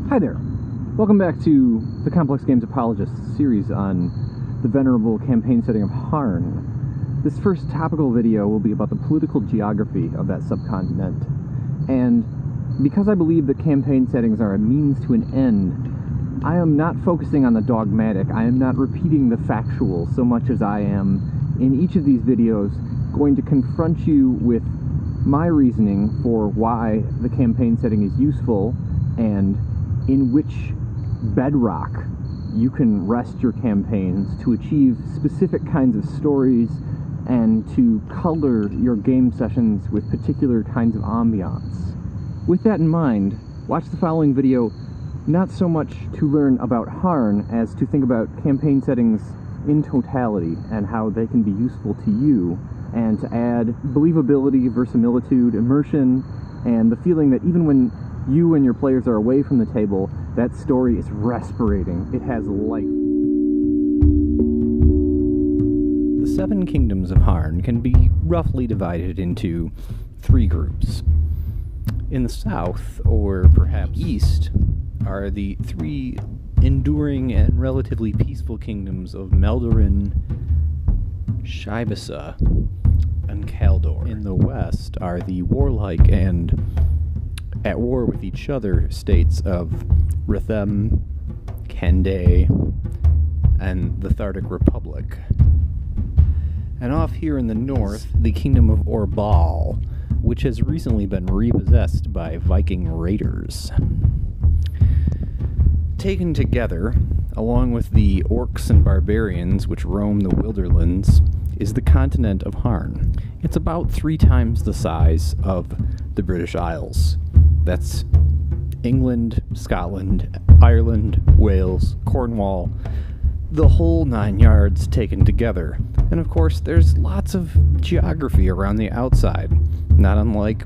Hi there! Welcome back to the Complex Games Apologist series on the venerable campaign setting of Harn. This first topical video will be about the political geography of that subcontinent, and because I believe that campaign settings are a means to an end, I am not focusing on the dogmatic. I am not repeating the factual so much as I am, in each of these videos, going to confront you with my reasoning for why the campaign setting is useful and in which bedrock you can rest your campaigns to achieve specific kinds of stories and to color your game sessions with particular kinds of ambiance. With that in mind, watch the following video not so much to learn about Harn as to think about campaign settings in totality and how they can be useful to you, and to add believability, verisimilitude, immersion, and the feeling that even when you and your players are away from the table, that story is respirating. It has life. The Seven Kingdoms of Hârn can be roughly divided into three groups. In the south, or perhaps east, are the three enduring and relatively peaceful kingdoms of Melderyn, Shavaya, and Kaldor. In the west are the warlike and at war with each other states of Rethem, Kanday, and the Tharda Republic. And off here in the north, the kingdom of Orbal, which has recently been repossessed by Viking raiders. Taken together, along with the orcs and barbarians which roam the wilderlands, is the continent of Harn. It's about 3 times the size of the British Isles. That's England, Scotland, Ireland, Wales, Cornwall, the whole 9 yards taken together. And of course, there's lots of geography around the outside, not unlike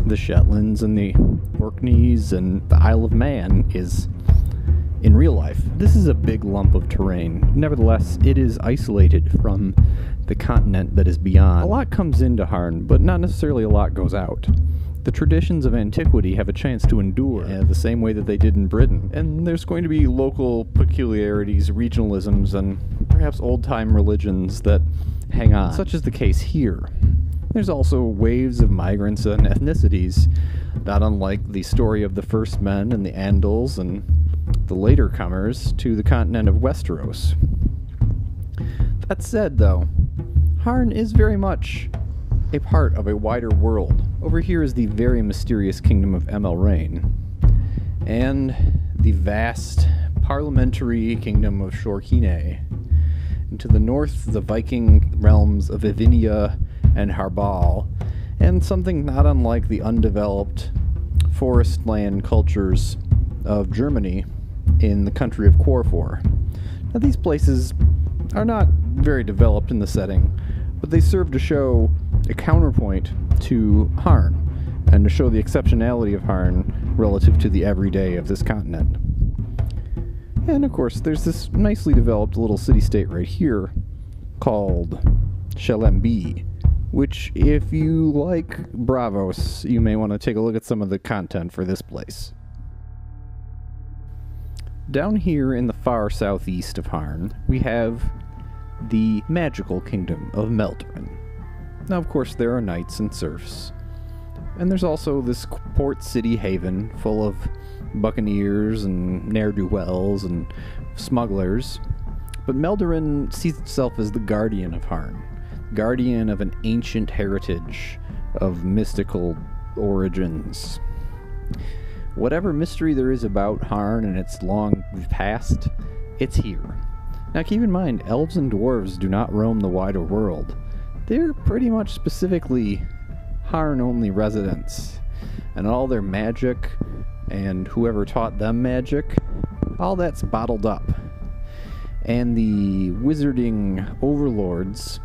the Shetlands and the Orkneys and the Isle of Man is in real life. This is a big lump of terrain. Nevertheless, it is isolated from the continent that is beyond. A lot comes into Harn, but not necessarily a lot goes out. The traditions of antiquity have a chance to endure the same way that they did in Britain, and there's going to be local peculiarities, regionalisms, and perhaps old-time religions that hang on. Such is the case here. There's also waves of migrants and ethnicities, not unlike the story of the first men and the Andals and the later comers to the continent of Westeros. That said, though, Harn is very much a part of a wider world. Over here is the very mysterious kingdom of Melderyn, and the vast parliamentary kingdom of Shorkine, and to the north the Viking realms of Ivinia and Harbal, and something not unlike the undeveloped forest land cultures of Germany in the country of Quarfor. Now, these places are not very developed in the setting, but they serve to show a counterpoint to Harn, and to show the exceptionality of Harn relative to the everyday of this continent. And of course, there's this nicely developed little city-state right here called Shalembi, which, if you like Bravos, you may want to take a look at some of the content for this place. Down here in the far southeast of Harn, we have the magical kingdom of Melderyn. Now, of course, there are knights and serfs, and there's also this port city haven full of buccaneers and ne'er-do-wells and smugglers, but Melderyn sees itself as the guardian of Harn, guardian of an ancient heritage of mystical origins. Whatever mystery there is about Harn and its long past, it's here. Now, keep in mind, elves and dwarves do not roam the wider world. They're pretty much specifically Harn-only residents, and all their magic, and whoever taught them magic, all that's bottled up. And the wizarding overlords,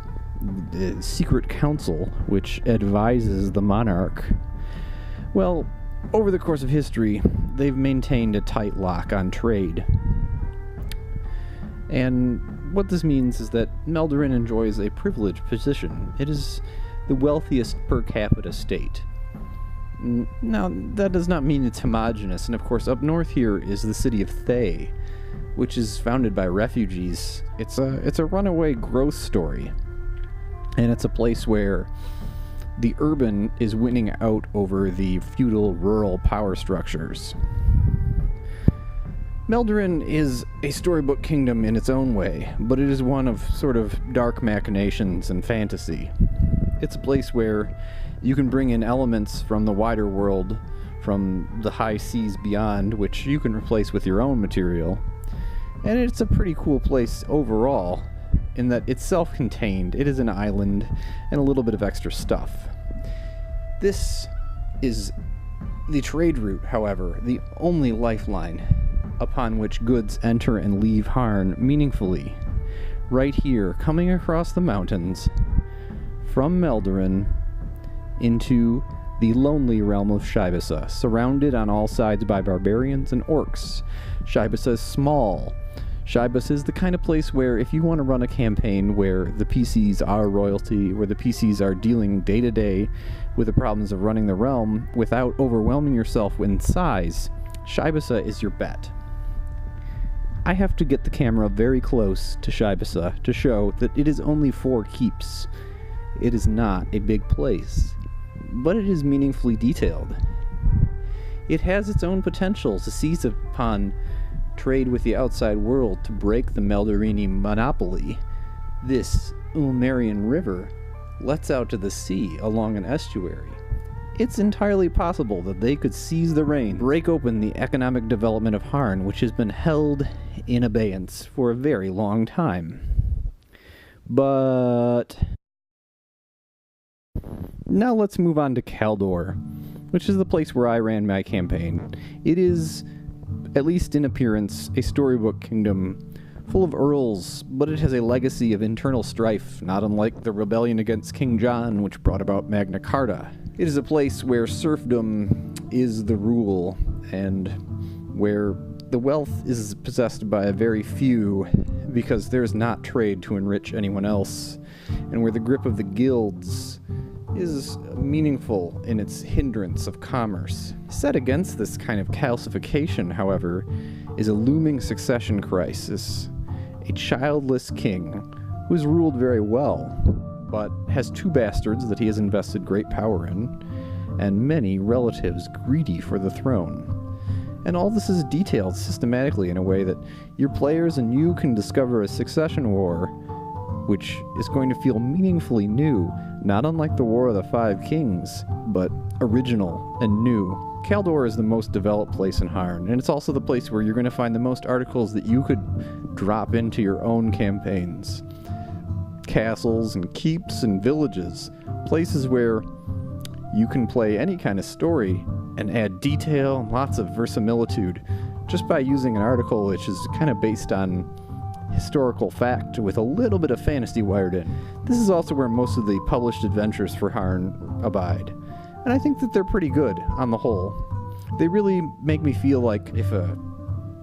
the secret council, which advises the monarch, well, over the course of history, they've maintained a tight lock on trade. And what this means is that Melderyn enjoys a privileged position. It is the wealthiest per capita state. Now, that does not mean it's homogenous, and of course up north here is the city of Thay, which is founded by refugees. It's a runaway growth story, and it's a place where the urban is winning out over the feudal rural power structures. Melderyn is a storybook kingdom in its own way, but it is one of sort of dark machinations and fantasy. It's a place where you can bring in elements from the wider world, from the high seas beyond, which you can replace with your own material. And it's a pretty cool place overall, in that it's self-contained. It is an island and a little bit of extra stuff. This is the trade route, however, the only lifeline upon which goods enter and leave Harn meaningfully. Right here, coming across the mountains from Melderyn into the lonely realm of Shavaya, surrounded on all sides by barbarians and orcs. Shavaya is small. Shavaya is the kind of place where if you want to run a campaign where the PCs are royalty, where the PCs are dealing day to day with the problems of running the realm without overwhelming yourself in size, Shavaya is your bet. I have to get the camera very close to Shavaya to show that it is only 4 keeps. It is not a big place, but it is meaningfully detailed. It has its own potential to seize upon trade with the outside world to break the Melderini monopoly. This Ulmerian river lets out to the sea along an estuary. It's entirely possible that they could seize the reins, break open the economic development of Harn, which has been held in abeyance for a very long time. But now let's move on to Kaldor, which is the place where I ran my campaign. It is, at least in appearance, a storybook kingdom full of earls, but it has a legacy of internal strife, not unlike the rebellion against King John, which brought about Magna Carta. It is a place where serfdom is the rule, and where the wealth is possessed by a very few, because there is not trade to enrich anyone else, and where the grip of the guilds is meaningful in its hindrance of commerce. Set against this kind of calcification, however, is a looming succession crisis. A childless king who is ruled very well, but has 2 bastards that he has invested great power in, and many relatives greedy for the throne. And all this is detailed systematically in a way that your players and you can discover a succession war which is going to feel meaningfully new, not unlike the War of the Five Kings, but original and new. Kaldor is the most developed place in Harn, and it's also the place where you're going to find the most articles that you could drop into your own campaigns. Castles and keeps and villages, places where you can play any kind of story and add detail and lots of verisimilitude just by using an article which is kind of based on historical fact with a little bit of fantasy wired in. This is also where most of the published adventures for Harn abide, and I think that they're pretty good on the whole. They really make me feel like if a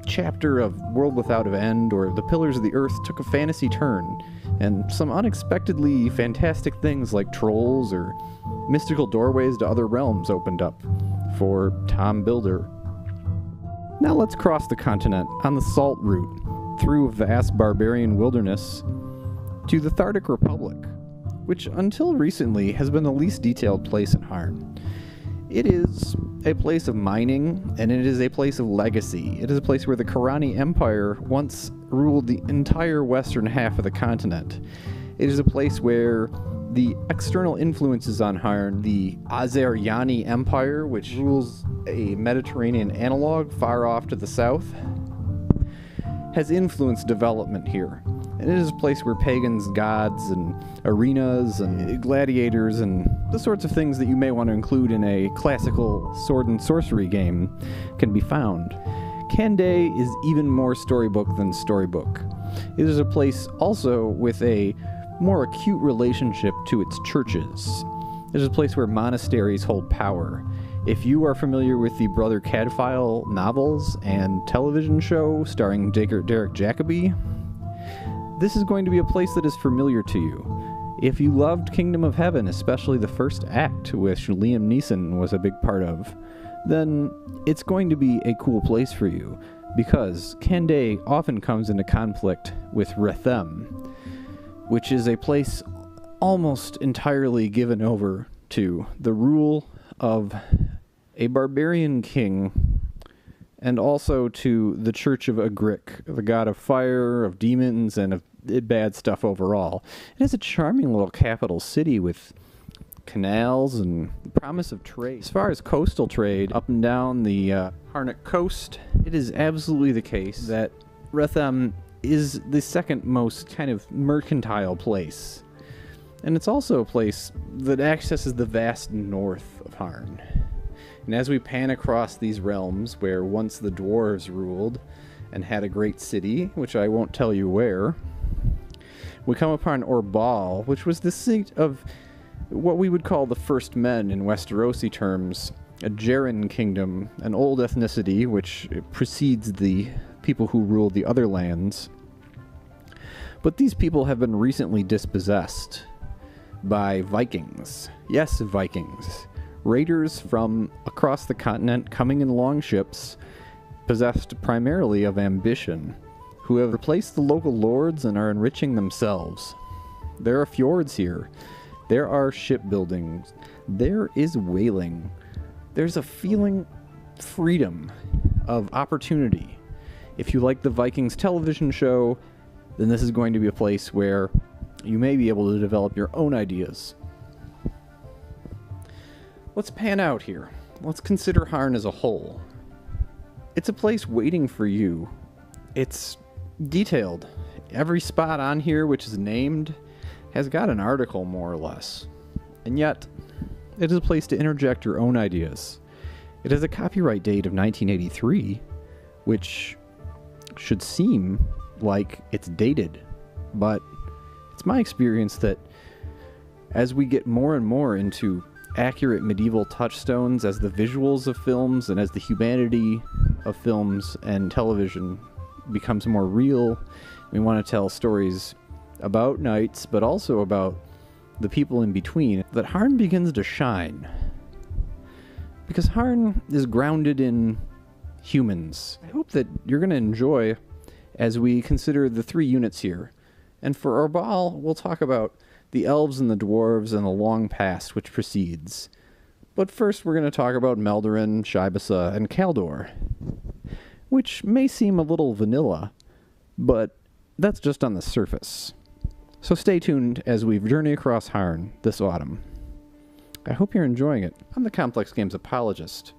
chapter of World Without an End or The Pillars of the Earth took a fantasy turn, and some unexpectedly fantastic things like trolls or mystical doorways to other realms opened up for Tom Builder. Now let's cross the continent on the Salt route through a vast barbarian wilderness to the Thardic Republic, which until recently has been the least detailed place in Harn. It is a place of mining, and it is a place of legacy. It is a place where the Khorani Empire once ruled the entire western half of the continent. It is a place where the external influences on Harn, the Azeryani Empire, which rules a Mediterranean analog far off to the south, has influenced development here. And it is a place where pagans, gods, and arenas, and gladiators, and the sorts of things that you may want to include in a classical sword and sorcery game can be found. Kanday is even more storybook than storybook. It is a place also with a more acute relationship to its churches. It is a place where monasteries hold power. If you are familiar with the Brother Cadfael novels and television show starring Derek Jacobi, this is going to be a place that is familiar to you. If you loved Kingdom of Heaven, especially the first act, which Liam Neeson was a big part of, then it's going to be a cool place for you, because Kanday often comes into conflict with Rethem, which is a place almost entirely given over to the rule of a barbarian king, and also to the Church of Agric, the god of fire, of demons, and of bad stuff overall. It has a charming little capital city with canals and promise of trade. As far as coastal trade, up and down the Harnic coast, it is absolutely the case that Rethem is the second most kind of mercantile place. And it's also a place that accesses the vast north of Harn. And as we pan across these realms where once the dwarves ruled and had a great city, which I won't tell you where, we come upon Orbal, which was the seat of what we would call the First Men in Westerosi terms, a Jaren kingdom, an old ethnicity which precedes the people who ruled the other lands. But these people have been recently dispossessed by Vikings. Yes, Vikings. Raiders from across the continent coming in longships, possessed primarily of ambition, who have replaced the local lords and are enriching themselves. There are fjords here. There are shipbuildings. There is whaling. There's a feeling freedom of opportunity. If you like the Vikings television show, then this is going to be a place where you may be able to develop your own ideas. Let's pan out here. Let's consider Harn as a whole. It's a place waiting for you. It's detailed. Every spot on here which is named has got an article, more or less. And yet, it is a place to interject your own ideas. It has a copyright date of 1983, which should seem like it's dated, but it's my experience that as we get more and more into accurate medieval touchstones, as the visuals of films and as the humanity of films and television becomes more real, we want to tell stories about knights, but also about the people in between, that Harn begins to shine. Because Harn is grounded in humans. I hope that you're going to enjoy as we consider the three units here. And for Orbal, we'll talk about the elves and the dwarves and the long past which precedes. But first we're going to talk about Melderyn, Shavaya, and Kaldor, which may seem a little vanilla, but that's just on the surface. So stay tuned as we journey across Harn this autumn. I hope you're enjoying it. I'm the Complex Games apologist.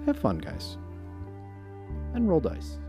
Have fun, guys. And roll dice.